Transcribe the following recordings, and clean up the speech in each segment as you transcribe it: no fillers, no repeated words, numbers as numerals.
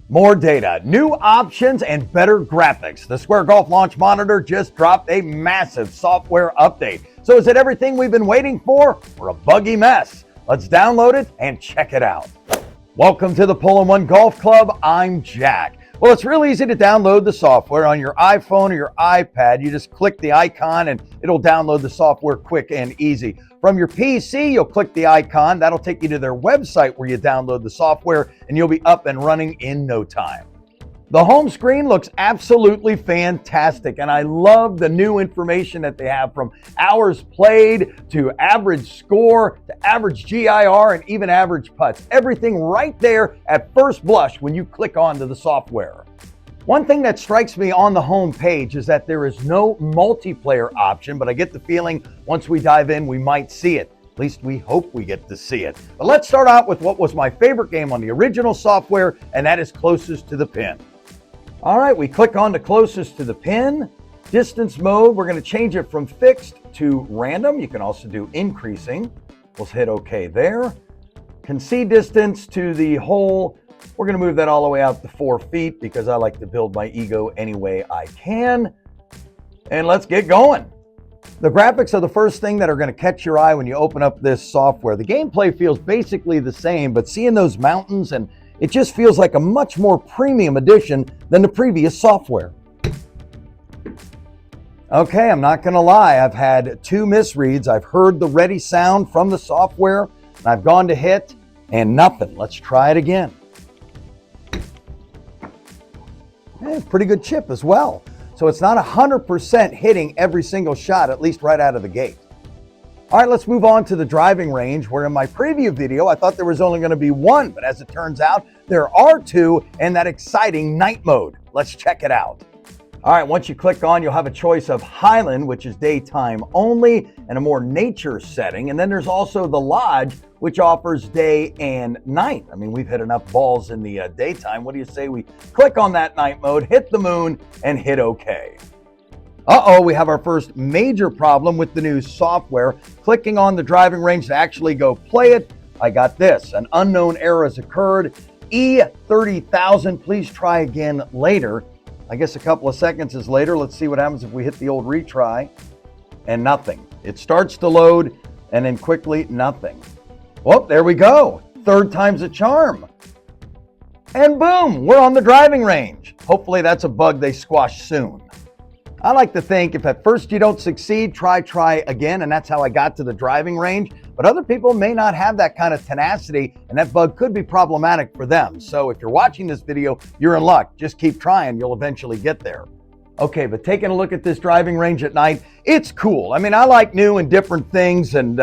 More data, new options, and better graphics. The Square Golf Launch Monitor just dropped a massive software update. So is it everything we've been waiting for, or a buggy mess? Let's download it and check it out. Welcome to the Pull in One Golf Club. I'm Jack. Well, it's real easy to download the software on your iPhone or your iPad. You just click the icon and it'll download the software quick and easy. From your PC, you'll click the icon. That'll take you to their website where you download the software and you'll be up and running in no time. The home screen looks absolutely fantastic, and I love the new information that they have, from hours played to average score to average GIR and even average putts. Everything right there at first blush when you click onto the software. One thing that strikes me on the home page is that there is no multiplayer option, but I get the feeling once we dive in, we might see it. At least we hope we get to see it. But let's start out with what was my favorite game on the original software, and that is Closest to the Pin. All right, we click on to Closest to the Pin. Distance mode, we're going to change it from fixed to random. You can also do increasing. We'll hit OK there. Concede distance to the hole, we're going to move that all the way out to 4 feet because I like to build my ego any way I can. And let's get going. The graphics are the first thing that are going to catch your eye when you open up this software. The gameplay feels basically the same, but seeing those mountains, and it just feels like a much more premium edition than the previous software. Okay, I'm not going to lie. I've had 2 misreads. I've heard the ready sound from the software, and I've gone to hit, and nothing. Let's try it again. Pretty good chip as well. So it's not 100% hitting every single shot, at least right out of the gate. All right, let's move on to the driving range, where in my preview video, I thought there was only going to be 1, but as it turns out, there are 2 in that exciting night mode. Let's check it out. All right, once you click on, you'll have a choice of Highland, which is daytime only, and a more nature setting. And then there's also the Lodge, which offers day and night. I mean, we've hit enough balls in the daytime. What do you say we click on that night mode, hit the moon, and hit OK? Uh-oh, we have our first major problem with the new software. Clicking on the driving range to actually go play it, I got this. An unknown error has occurred. E30,000, please try again later. I guess a couple of seconds is later. Let's see what happens if we hit the old retry. And nothing. It starts to load and then quickly nothing. Well, there we go. 3rd time's a charm. And boom, we're on the driving range. Hopefully that's a bug they squash soon. I like to think if at first you don't succeed, try again, and that's how I got to the driving range. But other people may not have that kind of tenacity, and that bug could be problematic for them. So if you're watching this video, you're in luck. Just keep trying, you'll eventually get there. Okay, but taking a look at this driving range at night, it's cool. I mean, I like new and different things, and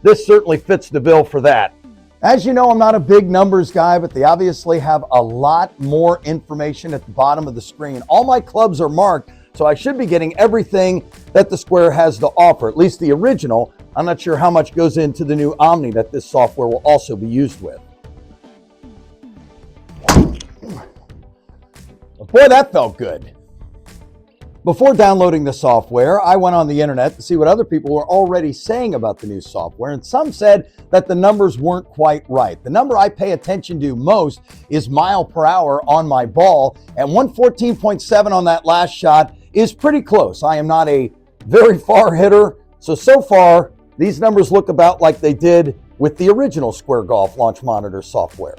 this certainly fits the bill for that. As you know, I'm not a big numbers guy, but they obviously have a lot more information at the bottom of the screen. All my clubs are marked, so I should be getting everything that the Square has to offer, at least the original. I'm not sure how much goes into the new Omni that this software will also be used with. Boy, that felt good. Before downloading the software, I went on the internet to see what other people were already saying about the new software, and some said that the numbers weren't quite right. The number I pay attention to most is mile per hour on my ball, and 114.7 on that last shot is pretty close. I am not a very far hitter, so far, these numbers look about like they did with the original Square Golf Launch Monitor software.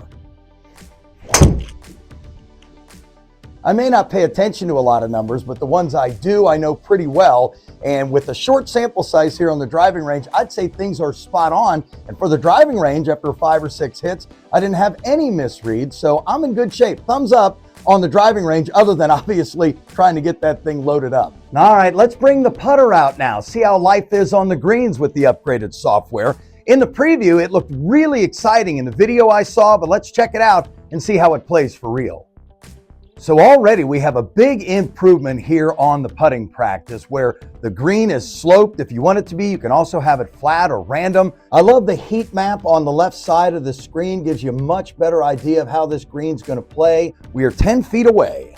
I may not pay attention to a lot of numbers, but the ones I do, I know pretty well. And with a short sample size here on the driving range, I'd say things are spot on. And for the driving range, after 5 or 6 hits, I didn't have any misreads, so I'm in good shape. Thumbs up on the driving range, other than obviously trying to get that thing loaded up. All right, let's bring the putter out now. See how life is on the greens with the upgraded software. In the preview, it looked really exciting in the video I saw, but let's check it out and see how it plays for real. So already we have a big improvement here on the putting practice, where the green is sloped if you want it to be. You can also have it flat or random. I love the heat map on the left side of the screen. Gives you a much better idea of how this green's going to play. We are 10 feet away.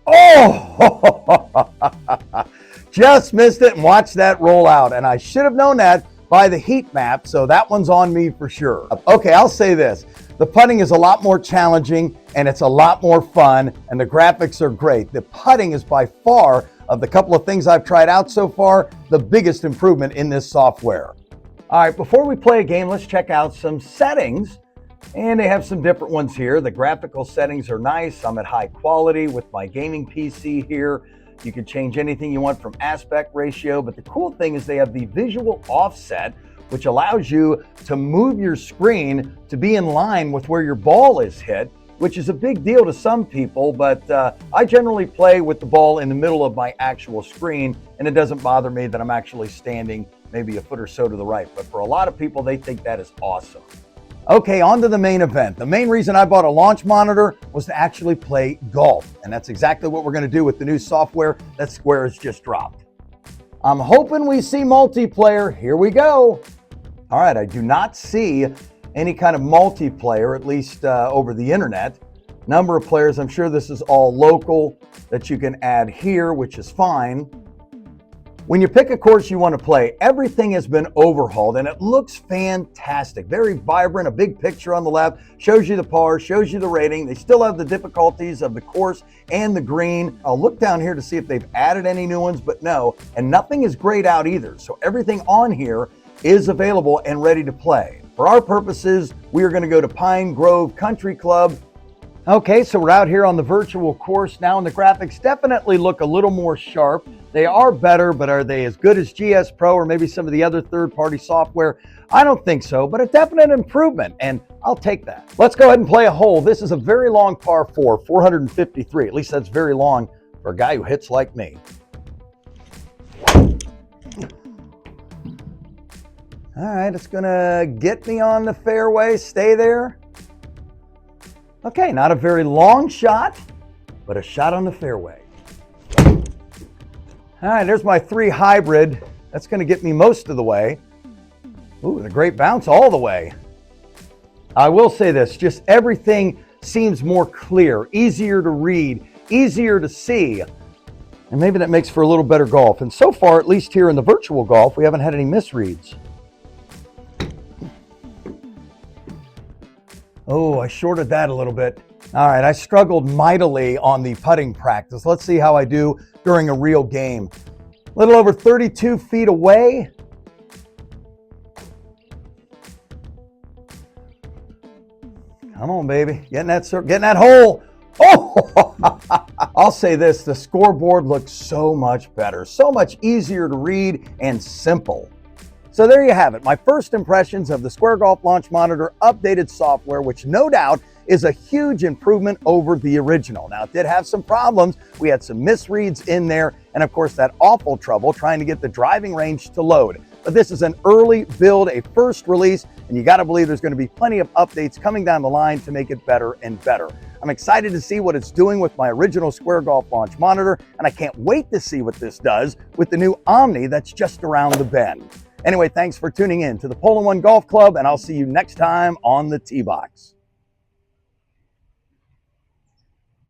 Oh, just missed it and watched that roll out. And I should have known that by the heat map, so that one's on me for sure. Okay, I'll say this. The putting is a lot more challenging and it's a lot more fun and the graphics are great. The putting is by far, of the couple of things I've tried out so far, the biggest improvement in this software. All right, before we play a game, let's check out some settings. And they have some different ones here. The graphical settings are nice. I'm at high quality with my gaming PC here. You can change anything you want from aspect ratio, but the cool thing is they have the visual offset, which allows you to move your screen to be in line with where your ball is hit, which is a big deal to some people, but I generally play with the ball in the middle of my actual screen, and it doesn't bother me that I'm actually standing maybe a foot or so to the right. But for a lot of people, they think that is awesome. Okay, on to the main event. The main reason I bought a launch monitor was to actually play golf, and that's exactly what we're going to do with the new software that Square has just dropped. I'm hoping we see multiplayer. Here we go. All right, I do not see any kind of multiplayer, at least over the internet. Number of players, I'm sure this is all local that you can add here, which is fine. When you pick a course you want to play, everything has been overhauled and it looks fantastic. Very vibrant, a big picture on the left, shows you the par, shows you the rating. They still have the difficulties of the course and the green. I'll look down here to see if they've added any new ones, but no, and nothing is grayed out either. So everything on here is available and ready to play. For our purposes, we are going to go to Pine Grove Country Club. Okay, so we're out here on the virtual course now, and the graphics definitely look a little more sharp. They are better, but are they as good as GS Pro or maybe some of the other third-party software? I don't think so, but a definite improvement, and I'll take that. Let's go ahead and play a hole. This is a very long par 4, 453. At least that's very long for a guy who hits like me. All right, it's gonna get me on the fairway, stay there. Okay, not a very long shot, but a shot on the fairway. All right, there's my 3 hybrid. That's gonna get me most of the way. Ooh, a great bounce all the way. I will say this, just everything seems more clear, easier to read, easier to see. And maybe that makes for a little better golf. And so far, at least here in the virtual golf, we haven't had any misreads. Oh, I shorted that a little bit. All right, I struggled mightily on the putting practice. Let's see how I do during a real game. A little over 32 feet away. Come on, baby. Getting that hole. Oh, I'll say this, the scoreboard looks so much better, so much easier to read and simple. So there you have it, my first impressions of the Square Golf Launch Monitor updated software, which no doubt is a huge improvement over the original. Now, it did have some problems. We had some misreads in there, and of course, that awful trouble trying to get the driving range to load. But this is an early build, a first release, and you gotta believe there's gonna be plenty of updates coming down the line to make it better and better. I'm excited to see what it's doing with my original Square Golf Launch Monitor, and I can't wait to see what this does with the new Omni that's just around the bend. Anyway, thanks for tuning in to the Pole in One Golf Club, and I'll see you next time on the Tee Box.